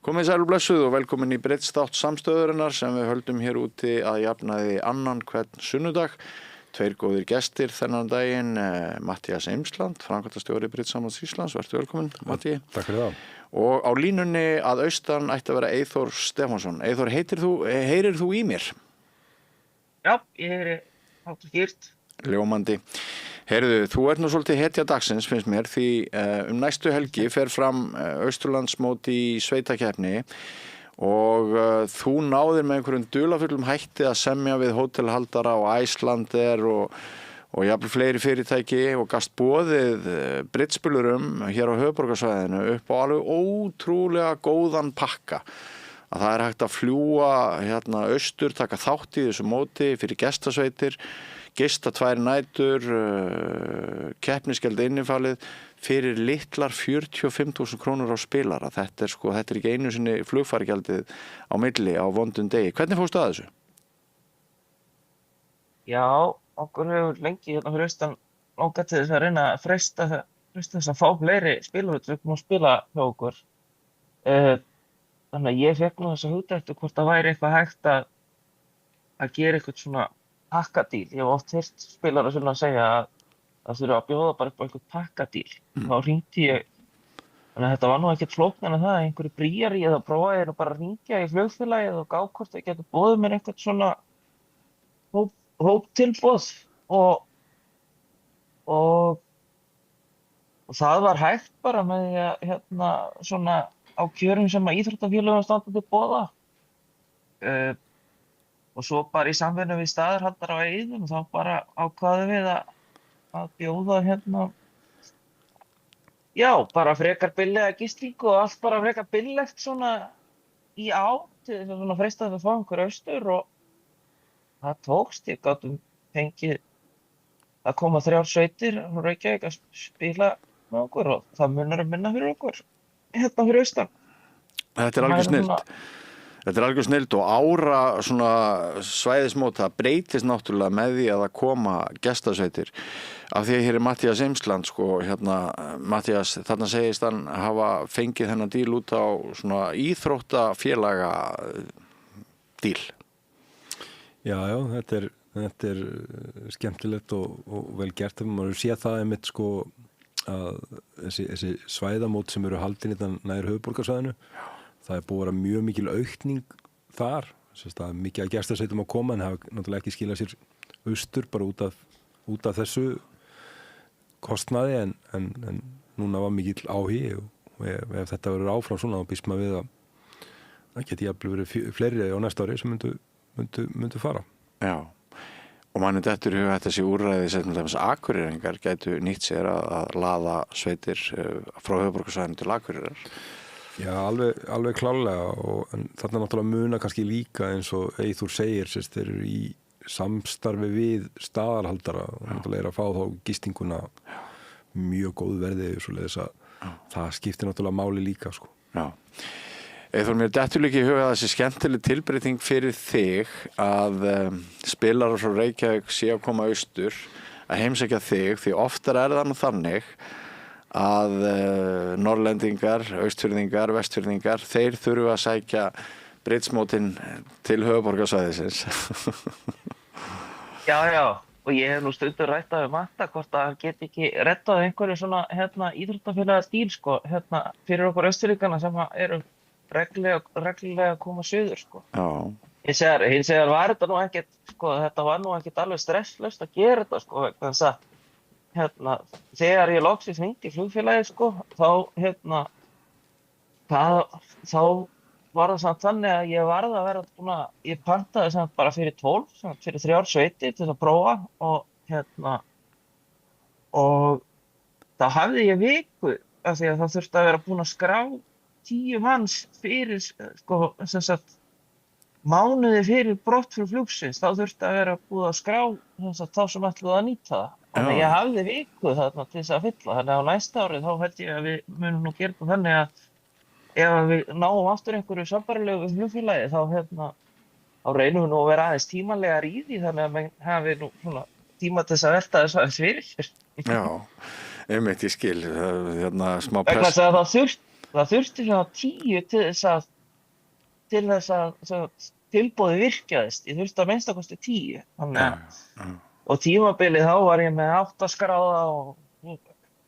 Komið sæl og blessuð og velkomin í breiddþátt samstöðurinnar sem við höldum hér úti að jafnaði annan hvern sunnudag. Tveir góðir gestir þennan daginn, Matthías Eimsland, framkvæmdastjóri Bridgesambands Íslands, vertu velkomin, Matti. Takk fyrir það. Og á línunni að austan ætti að vera Eyþór Stefánsson. Eyþór, heyrir þú í mér? Já, ég heyri hátt. Ljómandi. Heyrðu, þú ert nú svolítið hetja dagsins, finnst mér, því næstu helgi fer fram Austurlandsmót í sveitakeppni og þú náðir með einhverjum dularfullum hætti að semja við hótelhaldara og Icelandair og jafnvel fleiri fyrirtæki og gast boðið bridgespilurum hér á höfuðborgarsvæðinu upp á alveg ótrúlega góðan pakka. Að það hægt að fljúga hérna austur, taka þátt í þessu móti fyrir gestasveitir, gista 2 nætur, keppnisgjald innifalið fyrir litlar 45.000 krónur á spilara. Þetta er ekki einu sinni flugfargjaldið á milli á vondum degi. Hvernig fórstu að þessu? Já, okkur hefur lengi hérna fyrir austan langað til þess að reyna að freista þess að fá fleiri spilarutryggum að spila hjá okkur. Þannig að ég fekk nú þess að hugdættu hvort það væri eitthvað hægt að gera eitthvað svona pakkadíl. Ég hef oft heyrt spilara svona að segja að það þurfa að bjóða bara upp á eitthvað pakkadíl. Þá hringdi ég, þannig að þetta var nú ekkert flóknara en það, einhverju bríjari eða prófaði nú bara að hringja í flugfélagið og gá hvort þau getur boðið mér eitthvað svona hóptilboð og það var hægt bara með því að hérna svona á kjörum sem að íþróttafélögum standa til boða. Og svo bara í samvinnu við staðarhaldara á Eiðum þá bara ákváðum við að bjóða hérna bara frekar billega gistingu og allt bara frekar billegt svona í til þess að svona freista þess að fá einhver austur og það tókst. Ég gátum fengið að koma 3 sveitir frá Reykjavík að spila með okkur og það munar minna fyrir okkur hérna fyrir austan. Þetta er algjör snilld. Þetta er algjör snilld og ára svona svæðismót, það breytist náttúrulega með því að það koma gestasveitir. Af því að hér er Matthías Eimsland, Matthías, þarna segist hann hafa fengið þennan díl út á svona íþróttafélaga díl. Já, þetta er skemmtilegt og vel gert. Maður sé það einmitt að þessi svæðamót sem eru haldin nær höfuðborgarsvæðinu. Það er búið að vera mjög mikil aukning þar. Það er mikið að gestasveitum að koma en hafa náttúrulega ekki skilað sér austur bara út af þessu kostnaði en núna var mikill áhugi og ef þetta verður áfram svona þá býst maður við að geti jafnvel verið fleiri á næsta ári sem myndu fara. Já. Og manni dettur í hug að þessi úrræði sem Akureyringar gætu nýtt sér að laða sveitir frá höfuðborgarsvæðinu til Akureyrar. Já, alveg klárlega en þarna náttúrulega muna kannski líka eins og Eyþór segir, þeir eru í samstarfi við staðarhaldara og náttúrulega að fá þá gistinguna mjög góð verði svoleiðis að það skiptir náttúrulega máli líka. Já. Eyþór, mér dettur líka í huga að þessi skemmtileg tilbreyting fyrir þig að spilarar frá Reykjavík sé að koma austur að heimsækja þig því oftar er það nú þannig að norrlendingar, austfirðingar, vestfirðingar, þeir þurfa að sækja bridgemótin til höfuðborgarsvæðisins. Já, og ég hef nú stundur rætt við Matta hvort að hann get ekki reddað einhverju svona íþróttafélaga stíl fyrir okkur austfirðingana sem eru reglulega að koma suður. Já. Hins vegar var þetta nú ekkert, þetta var nú ekkert alveg stresslaust að gera þetta vegna þess að þegar ég loksins hringdi í flugfélagið þá var það samt þannig að ég varð að vera búin að ég pantaði samt bara fyrir 12 fyrir 3 sveitir til að prófa og þá hafði ég viku af því að það þurfti að vera búin að skrá 10 manns fyrir mánuði fyrir brottför flugsins þá þurfti að vera búið að skrá þá sem ætluðu að nýta það. Þannig að ég hafði viku þarna til þess að fylla. Þannig að á næsta árið þá held ég að við munum nú gera það þannig að ef við náum aftur einhverju sambærilegu flugfélagi þá reynum við nú að vera aðeins tímanlegar í því þannig að menn hafi nú svona tíma til þess að velta þess aðeins fyrir sér. Já, einmitt ég skil. Smá press. Það þurfti svona 10 til þess að til þess að tilboði virkjaðist. Ég þurfti að minnsta kosti 10. Þannig að, og tímabilið þá var ég með 8 skráða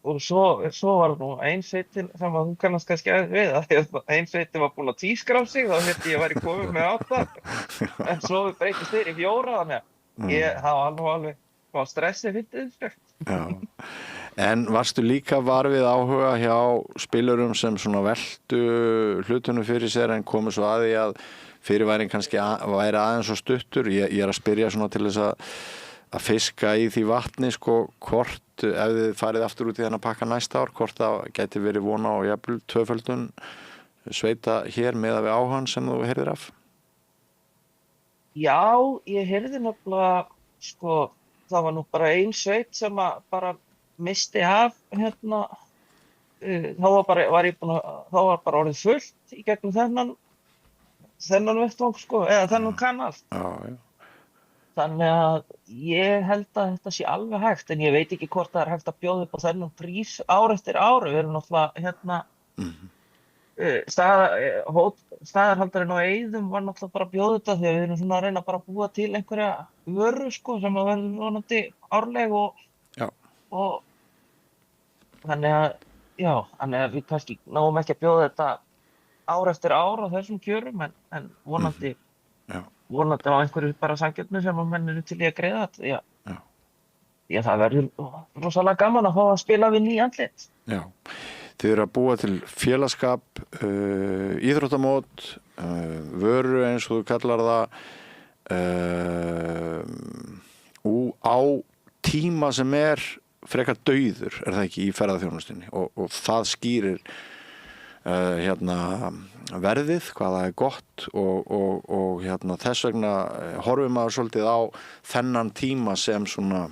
og svo var nú ein sveitin sem að hún kannast kannski aðeins við að því að ein sveitin var búin að tvískrá sig þá hélt ég væri komin með 8 en svo við breytist þeir í 4 þannig að það var alveg var stressið fyrir þessu. Já. En varstu líka var við áhuga hjá spilurum sem svona veltu hlutunum fyrir sér en komu svo að því að fyrirværin kannski væri aðeins svo stuttur ég að spyrja svona til þess að fiska í því vatni sko hvort ef þið farið aftur út í þennan pakka næsta ár hvort það gæti verið vona á jafnvel 2-földun sveita hér meðað við áhugann sem þú heyrðir af? Já, ég heyrði nefnilega sko það var nú bara ein sveit sem að bara misti af hérna þá var bara orðið fullt í gegnum þennan vettvang sko eða þennan kanal. Já. Þannig að ég held að þetta sé alveg hægt en ég veit ekki hvort það hægt að bjóða upp á þennan prís ár eftir ár. Við erum náttúrulega hérna staðarhaldarinn á Eiðum var náttúrulega bara að bjóða þetta því að við erum svona að reyna bara að búa til einhverja vöru sko sem að verður vonandi árleg og þannig að við kannski náum ekki að bjóða þetta ár eftir ár á þessum kjörum en vonandi vonandi á einhverju bara sanngjarnu sem að menn eru til í að greiða þetta. Já, það verður rosalega gaman að fá að spila við ný andlit. Já, þið eru að búa til félagsskap, íþróttamót, vöru eins og þú kallar það, á tíma sem frekar dauður, það ekki, í ferðaþjónustunni og það skýrir verðið, hvað það gott og þess vegna horfum maður svolítið á þennan tíma sem svona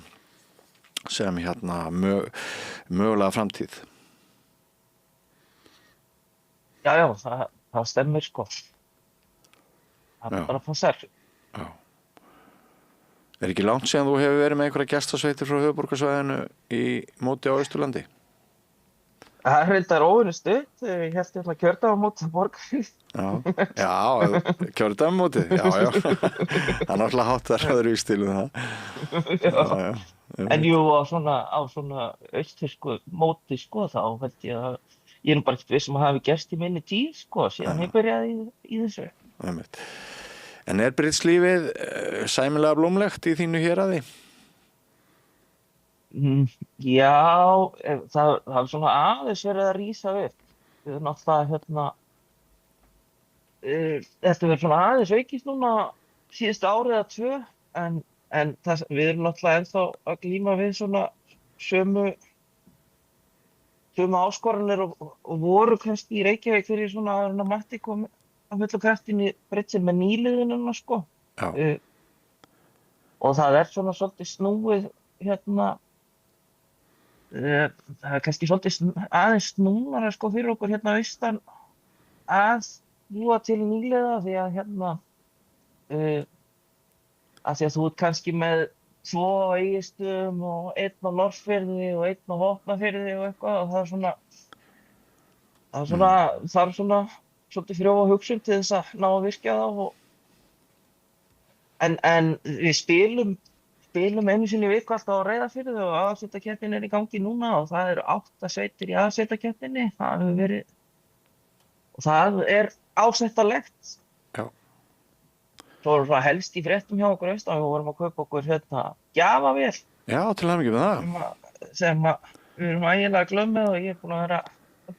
mögulega framtíð. Já, það stemmir sko. Það bara passar. Já. Ekki langt síðan þú hefur verið með einhverja gestasveitir frá höfuðborgarsvæðinu í móti á Austurlandi? Það reyndar óvinni stutt, ég held ég kjördæmamótið Borgarfjörð. Já, kjördæmamótið, já. Það náttúrulega háttar öðru í stílum það. Já. En jú, á svona austfirsku móti, sko, þá held ég að ég bara ekkert viss að hafi gerst í minni tíð, sko, síðan ég byrjaði í þessu. En britslífið sæmilega blómlegt í þínu héraði? Já, það svona aðeins verið að rísa upp. Við erum náttúrulega þetta verið svona aðeins aukist núna síðustu árið eða 2 en við erum náttúrulega ennþá að glíma við svona sömu áskoranir og voru kannski í Reykjavík fyrir svona að mætti komi að fullu kraftin í Britsin með nýliðunum sko. Og það svona svolítið snúið það kannski svolítið aðeins snúnara sko fyrir okkur austan að búa til nýliða því að að því að þú ert kannski með 2 á Egilsstöðum og 1 á Norðfirði og 1 á Vopnafirði og eitthvað og það þarf svona svolítið frjóa hugsun til þess að ná að virkja þá en við spilum einu sinni í viku alltaf á Reyðarfirði og aðalsveitakeppnin í gangi núna og það eru 8 sveitir í aðalsveitakeppninni. Það hefur verið og það ásættanlegt. Já. Svo það helst í fréttum hjá okkur austan við vorum að kaupa okkur gjafavél. Já, til hamingju með það. Sem við erum ægilega glömmið og ég búin að vera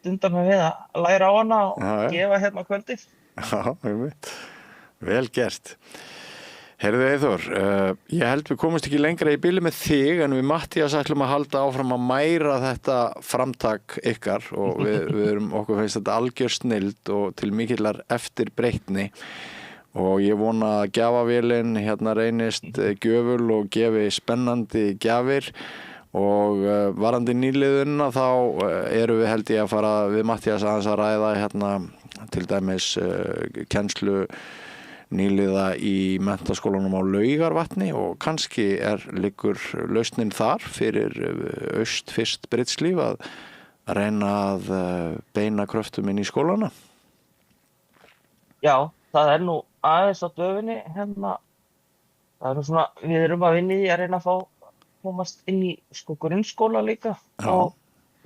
undan með við að læra á hana og gefa kvöldið. Já, vel gert. Heyrðu Eyþór, ég held við komumst ekki lengra í bili með þig en við Matthías ætlum að halda áfram að mæra þetta framtak ykkar og við okkur finnst þetta algjör snilld og til mikillar eftirbreytni og ég vona að gjafavélin reynist gjöful og gefi spennandi gjafir og varandi nýliðuna þá erum við held ég að fara við Matthías aðeins að ræða til dæmis kennslu nýliða í menntaskólanum á Laugarvatni og kannski liggur lausnin þar fyrir fyrst Britslíf að reyna að beina kröftum inn í skólana. Já, það nú aðeins á döfinni hérna, það nú svona, við erum að vinna í því að reyna að komast inn í sko grunnskóla líka Já. og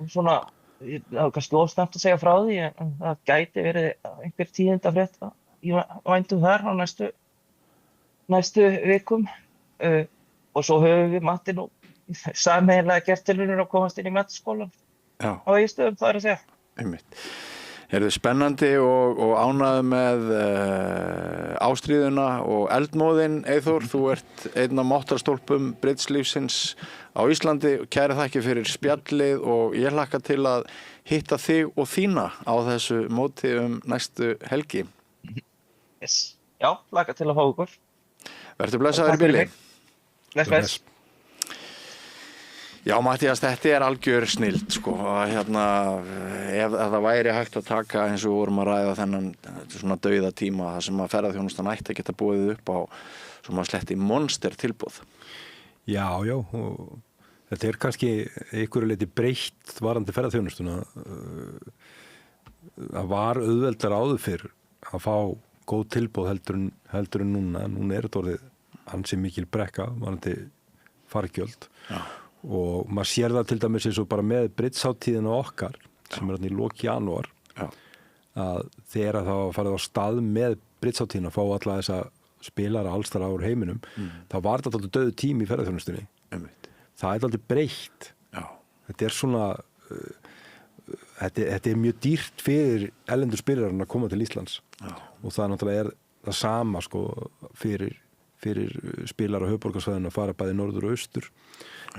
svona, það er kannski of snemmt að segja frá því en það gæti verið einhver tíðindafrétt í vændum þar á næstu vikum og svo höfum við Matti nú sameiginlega gert tilraunir að komast inn í menntaskólann Já. á Egilsstöðum, það að segja. Einmitt. Heyrðu, spennandi og ánægður með ástríðuna og eldmóðin, Eyþór, þú ert einn af máttarstólpum bridge-lífsins á Íslandi og kæri þakki fyrir spjallið og ég hlakka til að hitta þig og þína á þessu móti næstu helgi. Yes. Já, hlakka til að fá ykkur. Vertu blessaður í bili. Bless. Já, Matthías, þetta er algjör snilld, sko. Hérna, ef það væri hægt að taka eins og vorum að ræða þennan svona dauða tíma þar sem að ferðaþjónustan ætti að geta búið upp á svona sletti monster tilboð. Já, og þetta er kannski einhverju leyti breytt varandi ferðaþjónustuna. Það var auðveldar áður fyrr að fá góð tilboð heldur en núna. Núna er þetta orðið ansi mikil brekka varandi fargjöld. Já. Og maður sér það til dæmis eins og bara með bridge-hátíðina okkar sem er í lok janúar að þegar það var farið á stað með bridge-hátíðina að fá alla þessa spilara allstar á heiminum þá var þetta alltaf döðu tími í ferðaþjónustunni. Það er alltaf breytt. Þetta er svona þetta er mjög dýrt fyrir erlendur spilararna að koma til Íslands og það náttúrulega er það sama sko fyrir spilar á höfuðborgarsvæðinu að fara bæði norður og austur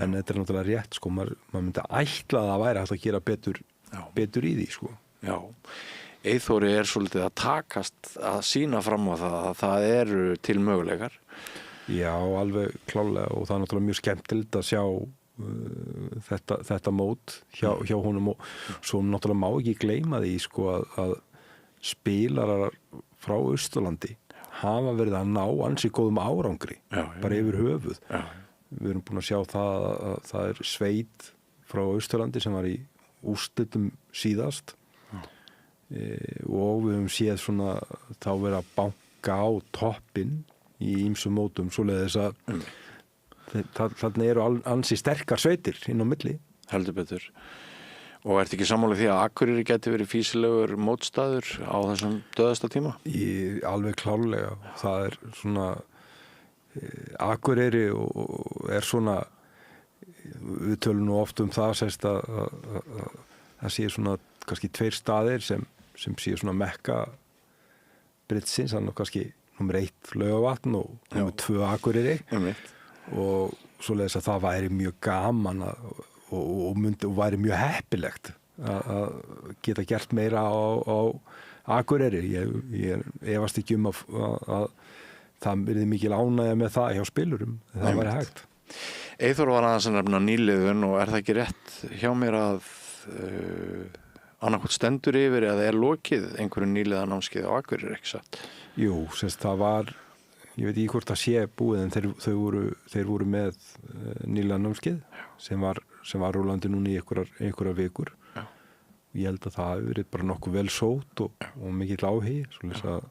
en þetta er náttúrulega rétt sko, maður myndi ætla að það væri hægt að gera betur í því sko. Já, Eyþóri er svolítið að takast að sýna fram á það að það eru til möguleikar. Já, alveg klálega og það er náttúrulega mjög skemmtilegt að sjá þetta mót hjá honum og svo náttúrulega má ekki gleyma því sko að spilarar frá Austurlandi hafa verið að ná ansi góðum árangri bara yfir höfuð. Við erum búin að sjá það að það er sveit frá Austurlandi sem var í úrslitum síðast og við höfum séð svona þá verið að banka á toppinn í ýmsum mótum svoleiðis að þarna eru ansi sterkar sveitir inn á milli. Heldur betur. Og ertu ekki sammála því að Akureyri geti verið fýsilegur mótstaður á þessum döðasta tíma? Alveg klárlega. Það er svona Akureyri og er svona við tölum nú oft það sérst að það sé svona kannski 2 staðir sem sé svona mekka briddsins, þannig kannski nummer 1 Laugarvatn og nummer 2 Akureyri og svoleiðis að það væri mjög gaman og væri mjög heppilegt að geta gert meira á Akureyri. Ég efast ekki að það verið mikil ánægja með það hjá spilurum, það væri hægt. Eyþór var aðeins að nefna nýliðun og er það ekki rétt hjá mér að annarkvæmt stendur yfir eða er lokið einhverju nýliðanámskeið á Akureyri, ekki satt? Jú, það var, ég veit ekki hvort það sé búið en þeir voru með nýliðanámskeið sem var rúlandi núna í einhverjar vikur. Já. Ég held að það hafi verið bara nokkuð vel sótt og mikill áhugi, svoleiðis að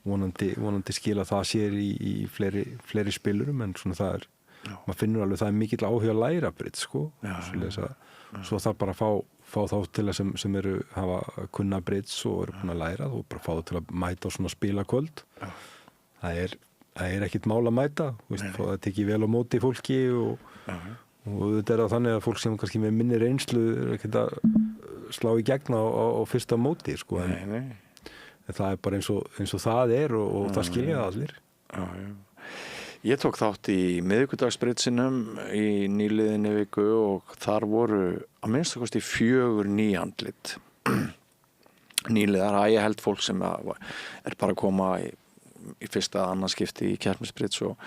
vonandi skila það sér í fleiri spilurum en svona það er, maður finnur alveg það er mikill áhugi að læra bridge sko, svoleiðis að svo þarf bara að fá þá til að sem hafa kunna bridge og eru búin að læra og bara fá það til að mæta á svona spilakvöld. Það er ekkit mál að mæta, það tekið vel á móti fólki og þetta er þannig að fólk sem kannski með minni reynslu er ekkit að slá í gegn á fyrsta móti sko, en það er bara eins og það er og það skilja það allir. Ég tók þátt í miðvikudagsbridsinum í nýliðinni viku og þar voru að minnstakosti 4 nýandlit nýliðar, ég held fólk sem er bara að koma í fyrsta annarskipti í keppnisbrids og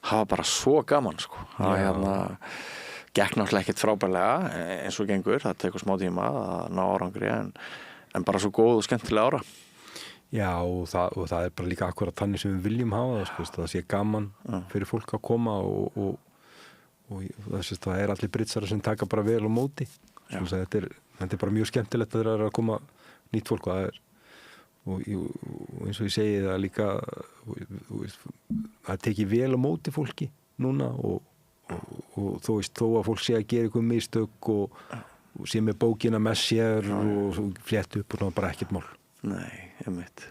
hafa bara svo gaman sko. Það gekk náttúrulega ekkert frábærlega eins og gengur, það tekur smá tíma að ná árangri en bara svo góð og skemmtilega ára. Já, og það er bara líka akkurat þannig sem við viljum hafa það, sko, það sé gaman fyrir fólk að koma og það er allir bridsarar sem taka bara vel á móti. Þetta er bara mjög skemmtilegt að það er að koma nýtt fólk og og eins og ég segi það líka það tekið vel á móti fólki núna og þó að fólk sé að gera eitthvað mistök og sé með bókina með sér og flétt upp og svona bara ekkert mál. Nei, einmitt.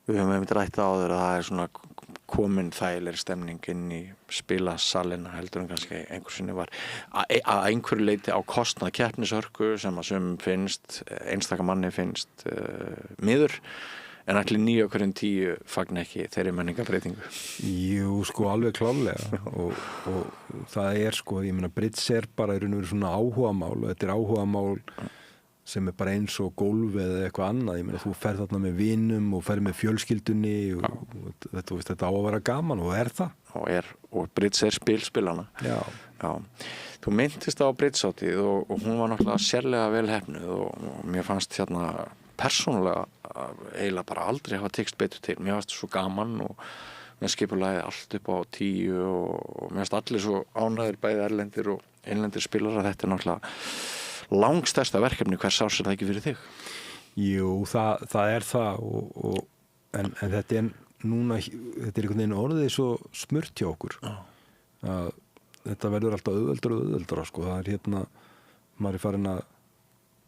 Við höfum einmitt rætt áður að það er svona komin þægilegri stemning inn í spilasalina heldur en kannski einhver sinni var að einhverju leyti á kostnað keppnishörku sem að sumum finnst, einstaka manni finnst miður en allir 9 af hverjum 10 fagna ekki þeirri menningarbreytingu. Jú, sko alveg klárlega og það er sko, ég meina bridge er bara í raun og veru svona áhugamál og þetta er áhugamál sem er bara eins og golf eða eitthvað annað, ég meina þú ferð þarna með vinum og ferð með fjölskyldunni og þetta á að vera gaman og er það. Og bridge er spilana. Já. Þú minntist á bridge-hátíð og hún var náttúrulega sérlega vel heppnuð og mér fannst hérna persónulega eiginlega bara aldrei hafa tekst betur til. Mér fannst svo gaman og mér skipulagði allt upp á 10 og mér fannst allir svo ánægðir bæði erlendir og innlendir spilarar. Þetta er náttúrulega langstærsta verkefni, hvers árs er það ekki fyrir þig? Jú, það er það en þetta er núna, þetta er einhvern veginn orðið svo smurt hjá okkur að þetta verður alltaf auðveldara sko, það er hérna maður er farin að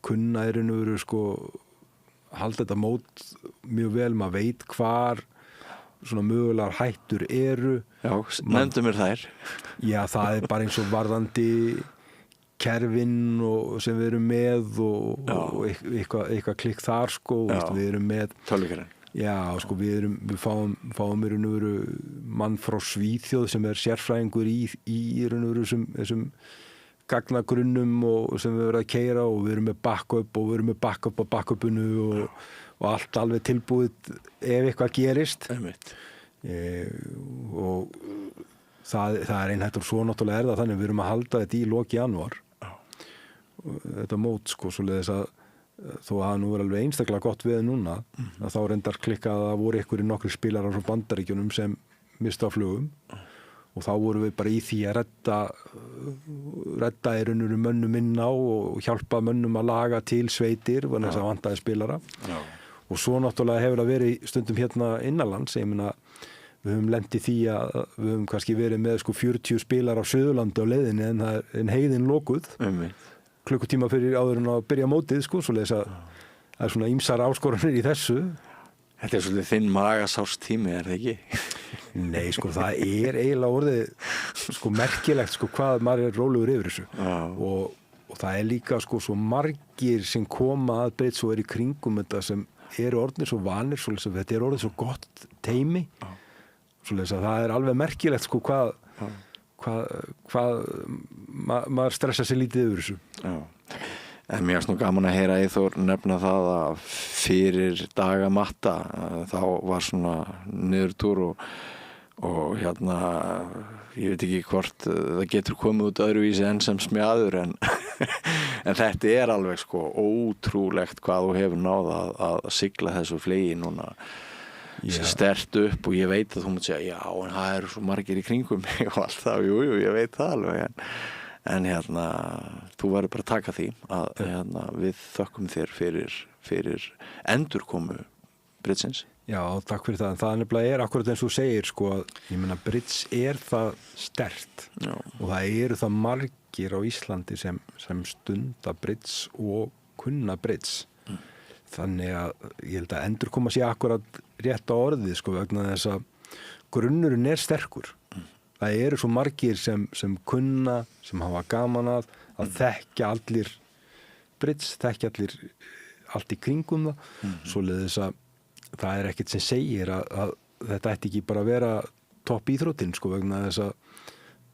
kunna í raun og veru sko halda þetta mót mjög vel, maður veit hvar svona mögulegar hættur eru. Já, nefndu mér þær. Já, það er bara eins og varðandi kerfin sem við erum með og eitthvað klikk þar sko, við erum með tölvukerfin. Já, sko við fáum í raun og veru mann frá Svíþjóð sem er sérfræðingur í raun og veru þessum gagnagrunnum og sem við verðum að keyra og við erum með backup og við erum með backup á backupinu og allt alveg tilbúið ef eitthvað gerist. Og það er einhægt og svo náttúrulega er það þannig við erum að halda þetta í lok janúar þetta mót sko svoleiðis að þó að það nú er alveg einstaklega gott við núna að þá reyndar klikkað að það voru einhverjir nokkrir spilarar frá Bandaríkjunum sem mista flugum og þá vorum við bara í því að redda í raun og veru mönnum inn á og hjálpa mönnum að laga til sveitir var þess að vantaði spilara og svo náttúrulega hefur það verið stundum hérna innanlands, ég meina við höfum lent í því að við höfum kannski verið með sko 40 spilar á Suðurlandi á leiðinni en heiðin lokuð klukkutíma fyrir áður en að byrja mótið sko, svoleiðis að það er svona ýmsar áskoranir í þessu. Þetta er svolítið þinn magasárstími, er það ekki? Nei, sko það er eiginlega orðið sko merkilegt sko hvað maður er rólegur yfir þessu og það er líka sko svo margir sem koma að breyta svo í kringum þetta sem eru orðnir svo vanir, svoleiðis að þetta er orðið svo gott teymi, svoleiðis að það er alveg merkilegt sko hvað maður stressa sér lítið yfir þessu. En mér er gaman að heyra Eyþór nefna það að fyrir dagamatta þá var svona niðurtúr og hérna ég veit ekki hvort það getur komið út öðruvísi enn sem smjaður en þetta er alveg sko ótrúlegt hvað þú hefur náð að sigla þessu flegi núna sterkt upp og ég veit að þú mútt segja já en það eru svo margir í kringum mig og allt það, jú, ég veit það alveg en hérna þú verður bara að taka því að hérna, við þökkum þér fyrir endurkomu Bridge-ins. Já, takk fyrir það, en það nefnilega akkurat eins og þú segir sko að ég meina Bridge það sterkt og það eru það margir á Íslandi sem stunda Bridge og kunna Bridge þannig að ég held að endurkoma sé akkurat rétt á orðið sko vegna þess að grunnurinn er sterkur. Það eru svo margir sem kunna, sem hafa gaman að þekkja allir Bridge, þekkja allir allt í kringum það, svoleiðis að það er ekkert sem segir að þetta ætti ekki bara að vera topp íþróttin sko vegna þess að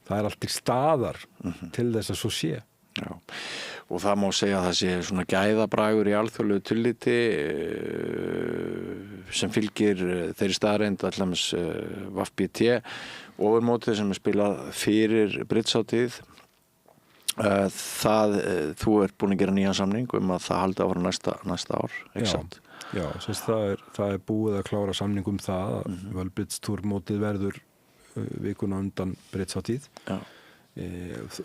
það er allt til staðar til þess að svo sé. Já, og það má segja að það sé svona gæðabragur í alþjóðlegu tilliti sem fylgir þeirri staðreind allams VFBT ofurmótið sem er spilað fyrir Bridge-hátíð þú ert búin að gera nýjan samning að það haldi áfram næsta ár, ekki sant? Já, það er búið að klára samning það að Völbridge túrmótið verður vikuna undan Bridge-hátíð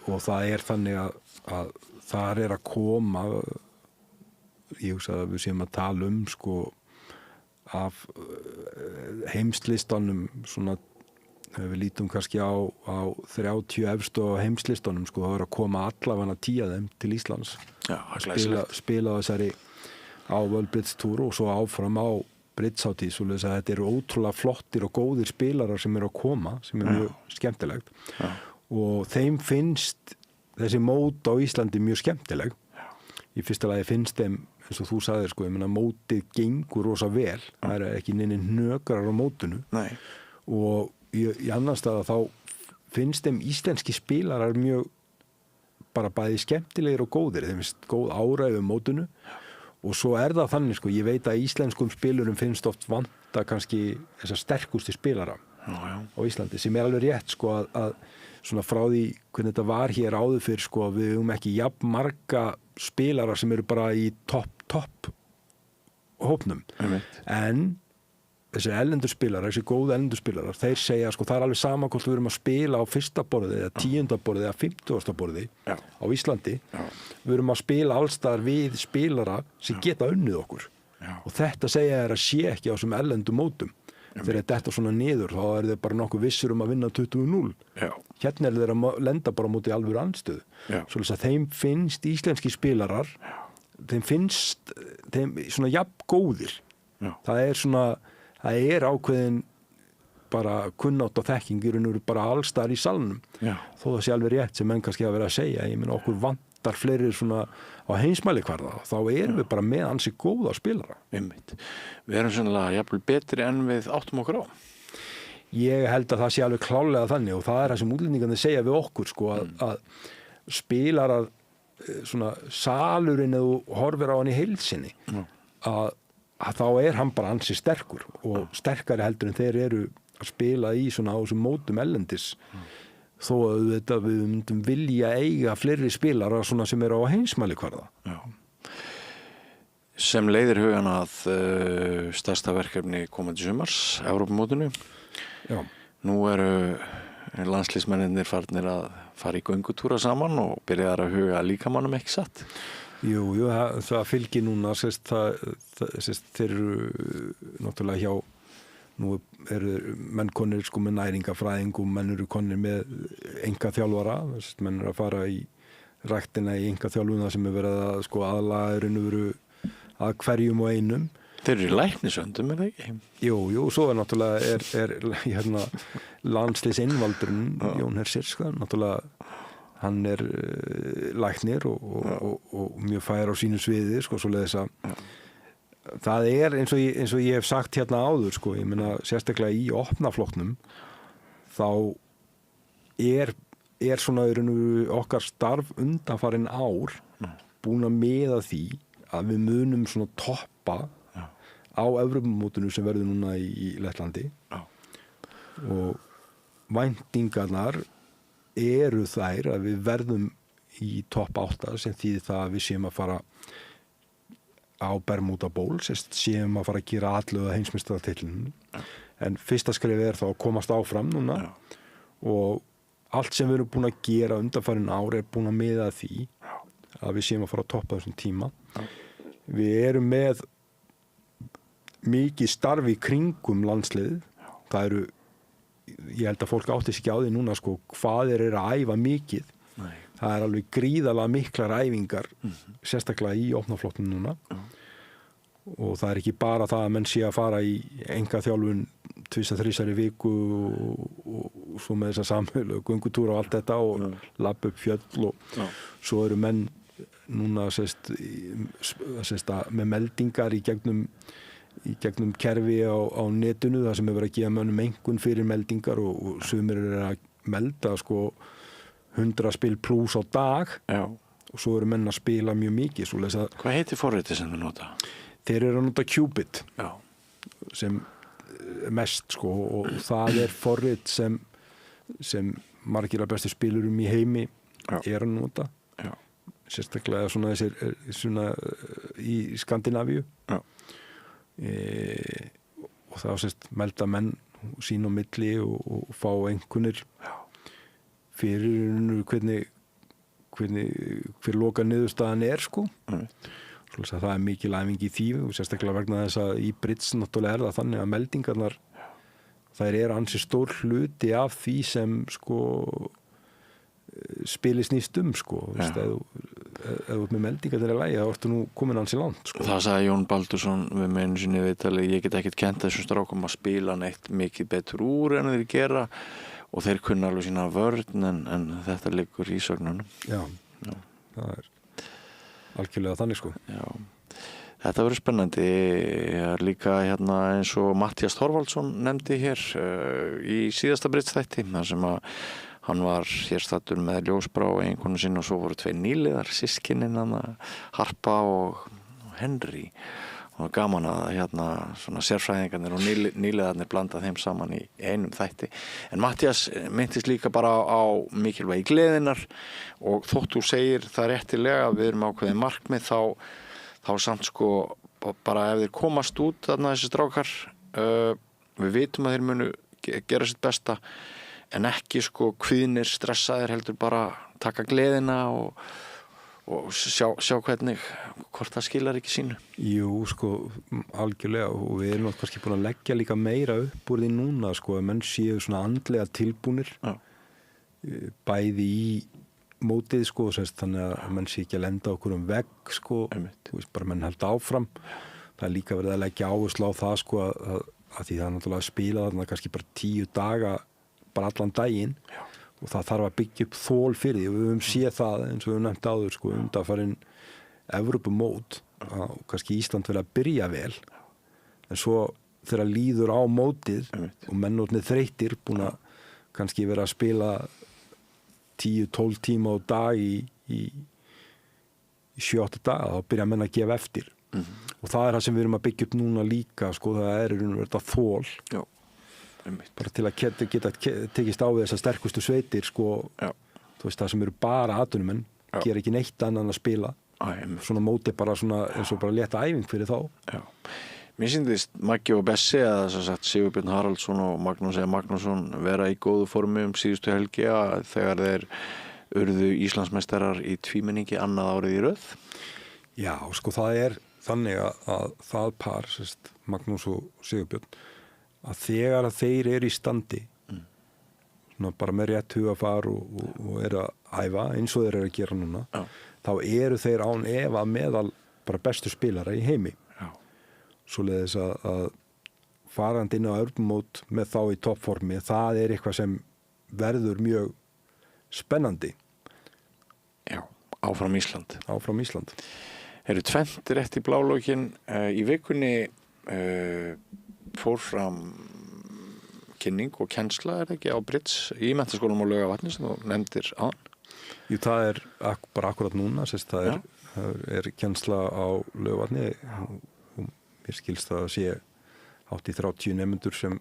og það er þannig að þar er að koma ég hugsa að við séum að tala sko af heimslistanum svona ef við lítum kannski á 30 efstu á heimslistanum sko, það að koma allavega 10 af þeim til Íslands spila þessari á World Bridge Tour og svo áfram á Bridge-hátíð, svoleiðis að þetta eru ótrúlega flottir og góðir spilarar sem eru að koma sem er mjög skemmtilegt og þeim finnst þessi mót á Íslandi mjög skemmtileg í fyrsta lagi finnst þeim eins og þú sagðir sko, ég meina mótið gengur rosa vel, það er ekki neini hnökrar á mótinu og í annan stað þá finnst þeim íslenski spilarar mjög bara bæði skemmtilegir og góðir, þeim finnst góð áræði mótinu og svo það þannig sko, ég veit að íslenskum spilurum finnst oft vanta kannski þessar sterkustu spilara á Íslandi sem alveg rétt sko að svona frá því hvernig þetta var hér áður fyrir sko, við höfum ekki jafn marga spilara sem eru bara í topp hópnum en þessi erlenduspilarar, þessi góðu erlenduspilarar þeir segja sko það er alveg sama hvort við erum að spila á fyrsta borði eða 10. borði eða 50. borði á Íslandi við erum að spila allstaðar við spilara sem geta unnið okkur og þetta segja að sé ekki á þessum erlendu mótum þegar þetta svona niður þá þeir bara nokkuð vissir að vinna 20-0 hérna þeir að lenda bara mútið alvöru andstöðu svo að þeim finnst íslenski spilarar þeim finnst þeim svona jafn góðir það er ákveðin bara kunnátt og þekking í raun og veru bara allstar í salnum þó það sé alveg rétt sem menn kannski að vera að segja ég meina okkur vantar fleiri svona á heimsmælikvarða þá erum við bara með ansi góða spilara Við erum sannlega jafnvel betri en við áttum okkur á Ég held að það sé alveg klálega þannig og það er það sem útlendingarnir segja við okkur sko að spilarar svona salurinn eða þú horfir á hann í heilsinni að þá hann bara ansi sterkur og sterkari heldur en þeir eru að spila í svona á þessum mótum ellendis þó að við myndum vilja eiga fleiri spilara svona sem eru á heimsmælikvarða Sem leiðir hugan að stærsta verkefni komandi sumars Evrópumótinu Nú eru landsliðsmennirnir farnir að fara í göngutúra saman og byrjaðar að huga líkamannum ekki satt Jú, það fylgir núna þeir eru náttúrulega hjá nú eru menn konir sko með næringafræðing og menn eru konir með einkaþjálfara, menn eru að fara í ræktina í einkaþjálfuna sem er verið að sko aðlaga að hverjum og einum Þeir eru í læknisöndum, það ekki? Jú, svo náttúrulega hérna landsliðsinnvaldurinn Jón Hersir, sko, náttúrulega hann er læknir og mjög fær á sínu sviði sko, svoleiðis að það er eins og ég hef sagt hérna áður sko, ég meina sérstaklega í opnaflokknum þá er svona okkar starf undanfarin ár búin að miða því að við munum svona toppa á Evrópumótinu sem verður núna í Lettlandi og væntingarnar eru þær að við verðum í topp 8 sem þýðir það að við séum að fara á Bermuda Bowl, séum að fara að gera alluga heimsmeistaratitlinn en fyrsta skrefið þá að komast áfram núna og allt sem við erum búin að gera undanfarin ár er búin að miða því að við séum að fara að toppa þessum tíma við erum með mikið starfi í kringum landsliðið það eru ég held að fólk átti sig ekki á því núna sko, hvað eru að æfa mikið það er alveg gríðalega miklar æfingar sérstaklega í opnaflokknum núna og það er ekki bara það að menn sé að fara í einkaþjálfun 2-3 í viku og svo með þessa samhölu göngutúra og allt þetta og labba upp fjöll og svo eru menn núna með meldingar í gegnum kerfi á netinu það sem er verið að gefa mönnum einhvern fyrir meldingar og sumir eru að melda sko 100 spil pluss á dag og svo eru menn að spila mjög mikið Hvað heitir forritið sem þú nota? Þeir eru að nota Qubit sem mest sko og það er forrit sem margir af bestu spilurum í heimi er að nota sérstaklega svona þessir í Skandinavíu og þá melda menn sín á milli og fá einhvernir fyrir hver loka niðurstaðan er sko Svolítið að það mikil æfing í því og sérstaklega vegna þess að í bridge náttúrulega það þannig að meldingarnar þær ansi stór hluti af því sem sko spili snýst sko ef þú með meldingar til að lægja þá ertu nú komin ansi langt sko. Það sagði Jón Baldursson við með einu sinni viðtali, ég get ekkert kennt þessum strákum að spila neitt mikið betur úr en þeir gera og þeir kunna alveg sína vörn en þetta liggur í sögnunum. Já. Það algjörlega þannig sko. Já. Þetta verður spennandi. Ég líka hérna eins og Matthías Þorvaldsson nefndi hér í síðasta bridge-þætti þar sem að hann var hér staddur með ljósbrá og eiginkonu sinni og svo voru 2 nýliðar, systkinin Harpa og Henry. Og gaman að hérna svona sérfræðingarnir og nýliðarnir blanda þeim saman í einum þætti. En Matthías minntist líka bara á mikilvægi gleðinnar og þótt þú segir það réttilega að við erum ákveðin markmið þá samt sko bara ef þeir komast út þarna þessi strákar við vitum að þeir munu gera sitt besta en ekki sko kvíðnir, stressaðir heldur bara taka gleðina og sjá hvernig hvort það skilar ekki sínu. Jú, sko, algjörlega og við erum kannski búin að leggja líka meira upp úr því núna, sko, að menn séu svona andlega tilbúnir bæði í mótið, sko, þannig að menn sé ekki að lenda okkur vegg, sko, þú veist, bara menn halda áfram. Það líka verið að leggja áherslu á það, sko, að því það náttúrulega að spila þarna kannski bara 10 daga bara allan daginn og það þarf að byggja upp þol fyrir því og við höfum séð það eins og við höfum nefnt áður sko undanfarin Evrópumót og kannski Ísland vilja byrja vel en svo þegar líður á mótið og mennotnir þreyttir búin að kannski vera að spila 10-12 tíma á dag í 7-8 daga þá byrja menn að gefa eftir og það það sem við erum að byggja upp núna líka sko það þetta þol bara til að geta tekist á við þessar sterkustu sveitir sko, þú veist það sem eru bara atvinnumenn gera ekki neitt annan að spila svona móti bara svona eins og bara létta æfing fyrir þá. Já. Mér sýndist Maggi og Bessi að Sigurbjörn Haraldsson og Magnús E. Magnússon vera í góðu formi síðustu helgi að þegar þeir urðu Íslandsmeistarar í tvímenningi annað árið í röð. Já, sko það þannig að það par, Magnús og Sigurbjörn að þegar að þeir eru í standi svona bara með rétt hugafar og eru að æfa eins og þeir eru að gera núna þá eru þeir án efa meðal bara bestu spilara í heimi svoleiðis að farandi inn á Evrópumót með þá í toppformi það eitthvað sem verður mjög spennandi. Já, áfram Ísland. Áfram Ísland. Eru tvennt rétt í blálókin í vikunni fór fram kynning og kennsla ekki á bridge í menntaskólanum á Laugarvatni sem þú nefndir áðan? Jú, það bara akkurat núna, það er kennsla á Laugarvatni og mér skilst að sé hátt í 30 nemendur sem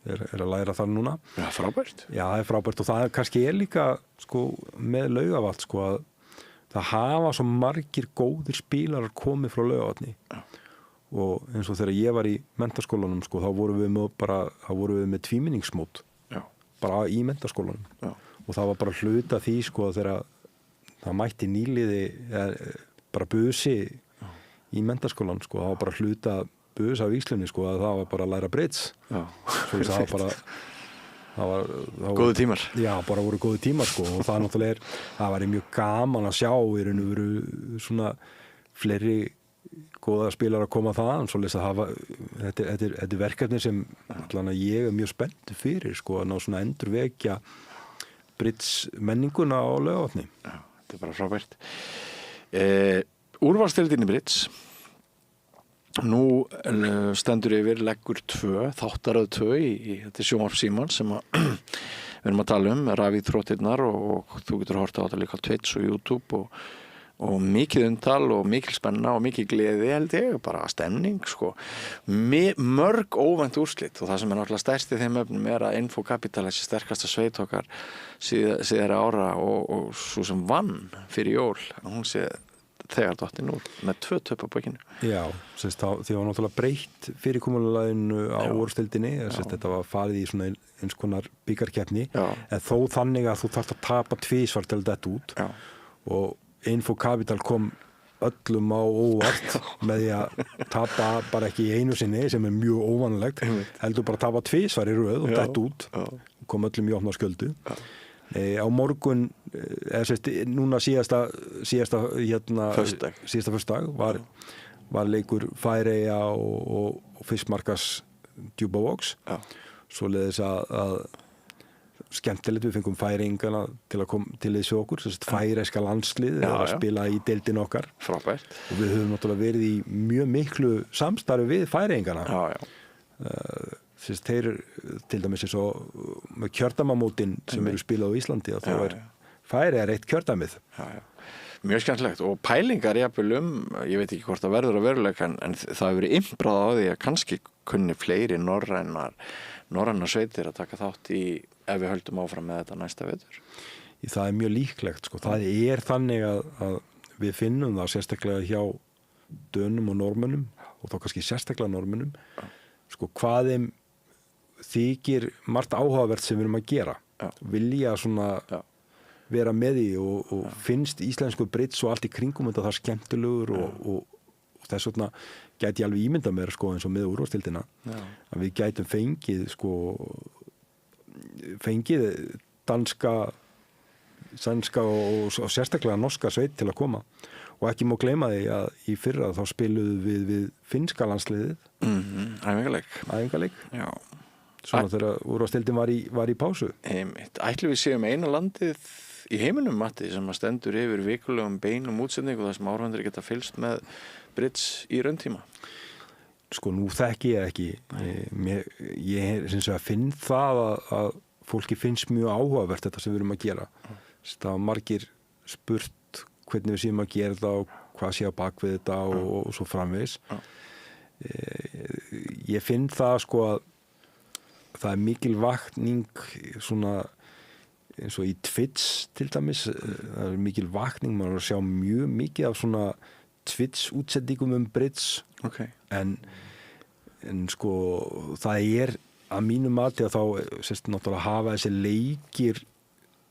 er að læra þar núna. Já, frábært. Já, það frábært og það kannski líka sko, með Laugarvatn sko, að það hafa svo margir góðir spilarar komið frá Laugarvatni. Já. Og eins og þegar ég var í menntaskólanum sko, þá vorum við með tvímenningsmót bara í menntaskólanum og það var bara hluta því sko þegar það mætti nýliði bara busi í menntaskólan sko, það var bara hluta bus af Íslunni sko að það var bara að læra bridge svo það var góðu tímar. Já, bara voru góðu tímar sko og það náttúrulega það var mjög gaman að sjá í raun og veru svona fleiri góða spilar að koma þaðan svoleiðis að hafa þetta verkefni sem allan að ég mjög spenntur fyrir sko að ná svona endurvekja bridge menninguna á Laugarvatni. Já, þetta bara frábært. Úrvalsdeildin í bridge nú stendur yfir leggur 2 þáttaröð 2 í þetta sjónvarp Símans sem við erum að tala rafíþróttirnar og þú getur hort á þetta líka á Twitch og YouTube og mikið umtal og mikil spenna og mikil gleði held ég, bara stemning sko. Mörg óvænt úrslit og það sem náttúrulega stærst í þeim öfnum að Infocapital þessi sterkasta sveit okkar síðara ára og svo sem vann fyrir jól, hún sé þegar dottin úr með 2 töp á bókinu. Já, því var náttúrulega breytt fyrirkomulaginu á úrstildinni, þetta var farið í svona eins konar bikarkeppni en þó þannig að þú þarft að tapa tvisvar til þetta út og Infocapital kom öllum á óvart með því að tapa bara ekki í einu sinni sem mjög óvanlegt, heldur bara að tapa 2 í röð og dett út, kom öllum í opna skjöldu. Á morgun, núna síðasta föstudag var leikur Færeyja og Fiskmarkas Djúpavogs, svoleiðis að skemmtilegt, við fengum Færeyingana til að koma til þessu okkur, færeyska landslið að spila í deildin okkar. Frábært. Og við höfum náttúrulega verið í mjög miklu samstarfi við Færeyingana. Þeir til dæmis eins og með kjördamamótin sem eru spilað á Íslandi, að þá Færeyjar eitt kjördamið. Mjög skemmtilegt og pælingar jafnvel ég veit ekki hvort það verður að veruleika en það hefur verið imbrað á því að kannski kunni fleiri norrænar sveitir að taka þátt í ef við höldum áfram með þetta næsta vetur. Það er mjög líklegt, sko. Það er þannig að við finnum það sérstaklega hjá Dönum og Norðmönnum og þá kannski sérstaklega Norðmönnum, sko, hvað þeim þykir margt áhugavert sem við erum að gera. Vilja svona vera með því og finnst íslensku bridge og allt í kringum þetta það skemmtilegur og þess vegna gæti ég alveg ímynda mér, sko, eins og með úrvalsdeildina að við gætum fengið danska, sænska og sérstaklega norska sveit til að koma og ekki má gleyma því að í fyrra þá spiluðu við finnska landsliðið æfingaleik svona þegar úrvalsdeildin var í pásu. Ætli við séum eina landið í heiminum, Matti, sem að stendur yfir vikulegum beinum útsendingu þar sem áhorfendur geta fylgst með bridge í rauntíma? Sko, nú þekki ég ekki. Ég syns að finn það að fólki finnst mjög áhugavert þetta sem við erum að gera. Það var margir spurt hvernig við séum að gera þetta og hvað sé á bak við þetta og svo framvegis. Ég finn það, sko, að það er mikil vakning svona eins og í Twitch til dæmis, það er mikil vakning, maður er að sjá mjög mikið af svona Twitch útsendingum bridge en sko það er að mínu mati að þá náttúrulega hafa þessi leikir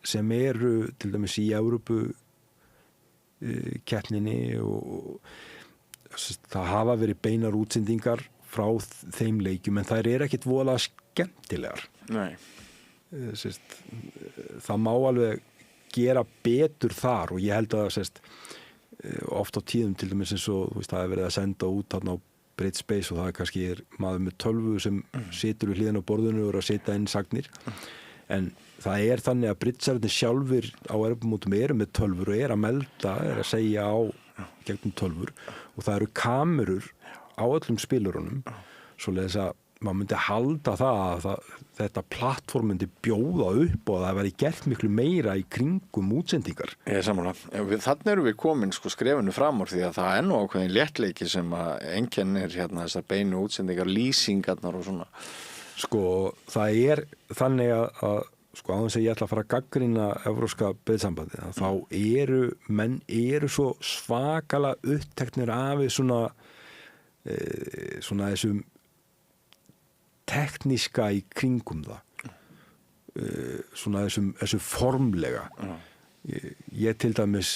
sem eru til dæmis í Evrópu keppninni og það hafa verið beinar útsendingar frá þeim leikjum en þær eru ekkit voðalega skemmtilegar. Nei. Það má alveg gera betur þar og ég held að oft á tíðum til dæmis eins og það er verið að senda út þarna á Bridge Space og það er kannski maður með tölvu sem situr við hliðina á borðinu og er að setja inn sagnir en það er þannig að bridgearnir sjálfur á Evrópumótum eru með tölvur og er að melda, er að segja á gegnum tölvur og það eru kamerur á öllum spilurunum svoleiðis að maður myndi halda það að þetta plattform myndi bjóða upp og það væri gert miklu meira í kringum útsendingar. Ég er sammála. Þannig erum við komin skrefinu fram úr því að það er nú ákveðin léttleiki sem að einkennir þessar beinu útsendingar, lýsingarnar og svona. Sko, það er þannig að sko áðan sem ég ætla að fara að gagnrýna evrópska breiðsambandið að þá menn eru svo svakalega uppteknir af svona þessum tekníska í kringum það svona þessu formlega ég til dæmis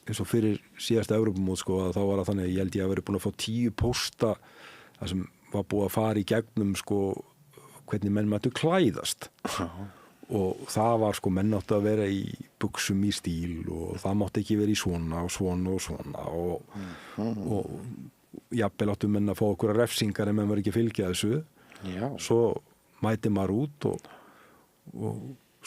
eins og fyrir síðasta Evrópumót sko að þá var það þannig að ég held ég að veri búin að fá 10 pósta það sem var búið að fara í gegnum sko hvernig menn mættu klæðast og það var sko menn áttu að vera í buxum í stíl og það mátti ekki vera í svona og svona og svona og jafnvel áttu menn að fá okkur refsingar en menn var ekki fylgja þessu. Já. Svo mæti maður út og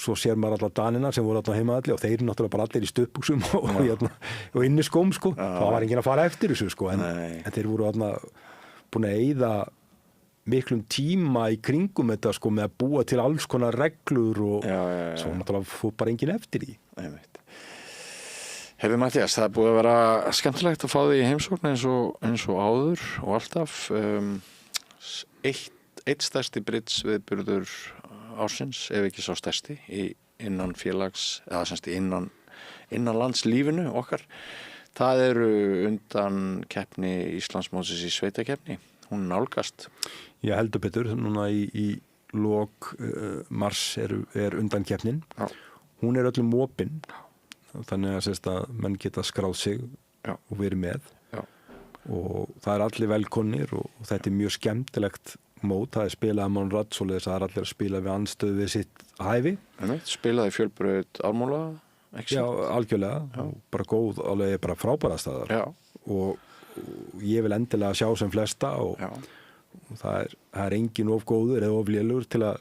svo sér maður alla Danina sem voru alltaf heima allir og þeir eru náttúrulega bara allir í stuttbuxum og inniskóm sko. Það var enginn að fara eftir þessu sko en þeir voru búin að eyða miklum tíma í kringum þetta sko með að búa til alls konar reglur og svo náttúrulega fór bara enginn eftir því. Heyrðu Matthías, það er búið að vera skemmtilegt að fá þig í heimsókn eins og áður og alltaf eitt stærsti bridge viðburður ársins, ef ekki svo stærsti innan félags, eða semst innan landslífinu okkar. Það eru undan keppni Íslandsmótsins í sveitakeppni. Hún nálgast. Ég heldur betur, núna í lok mars er undan keppnin. Hún er öllum opin, þannig að menn geta skráð sig og verið með. og það er allir velkonnir og þetta er mjög skemmtilegt mót, það er spilað Monrad, svoleiðis það er allir að spila við andstöðu við sitt hæfi. Spilaði fjölbraut Ármúla? Já, algjörlega, og bara góð, alveg bara frábæra staðar. Já. Og ég vil endilega sjá sem flesta og það er engin of góður eða of lélugur til að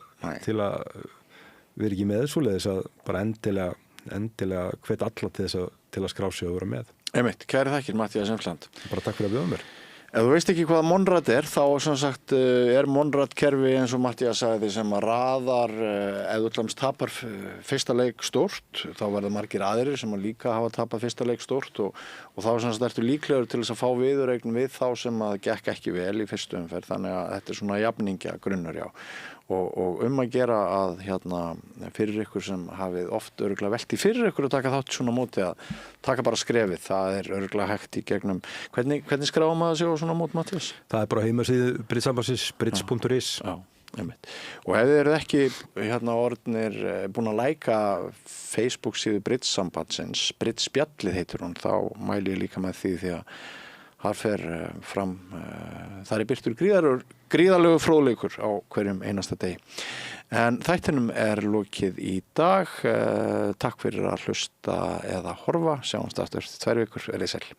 vera ekki með svoleiðis að bara endilega hvet alla til að skrá sig og vera með. Einmitt, kæri þakkir Matthías Emsland. Bara takk fyrir að bjóða mér. Ef þú veist ekki hvað Monrad þá sem sagt er Monrad kerfi eins og Matthías sagði sem að raðar ef þú tlams tapar fyrsta leik stórt, þá verða margir aðrir sem að líka hafa tapað fyrsta leik stórt og þá sem sagt ertu líklegur til þess að fá viðureign við þá sem að gekk ekki vel í fyrstu umferð, þannig að þetta er svona jafningja grunnur, já. Og að gera að fyrir ykkur sem hafið oft örugglega velt í fyrir ykkur að taka þátt svona móti að taka bara skrefið, það er örugglega hægt í gegnum, hvernig skráum maður sig á svona mót, Matthías? Það er bara heimasíðu Bridgesambandsins, bridge.is. Já, einmitt. Og ef þið eru ekki orðnir búin að læka Facebook síðu Bridgesambandsins, Bridge spjallið heitur hún, þá mæli ég líka með því að þar fer fram, þar er birtur gríðarlegu fróðleikur á hverjum einasta degi. En þættinum er lokið í dag. Takk fyrir að hlusta eða horfa. Sjáumst aftur 2 vikur. Verið sæl.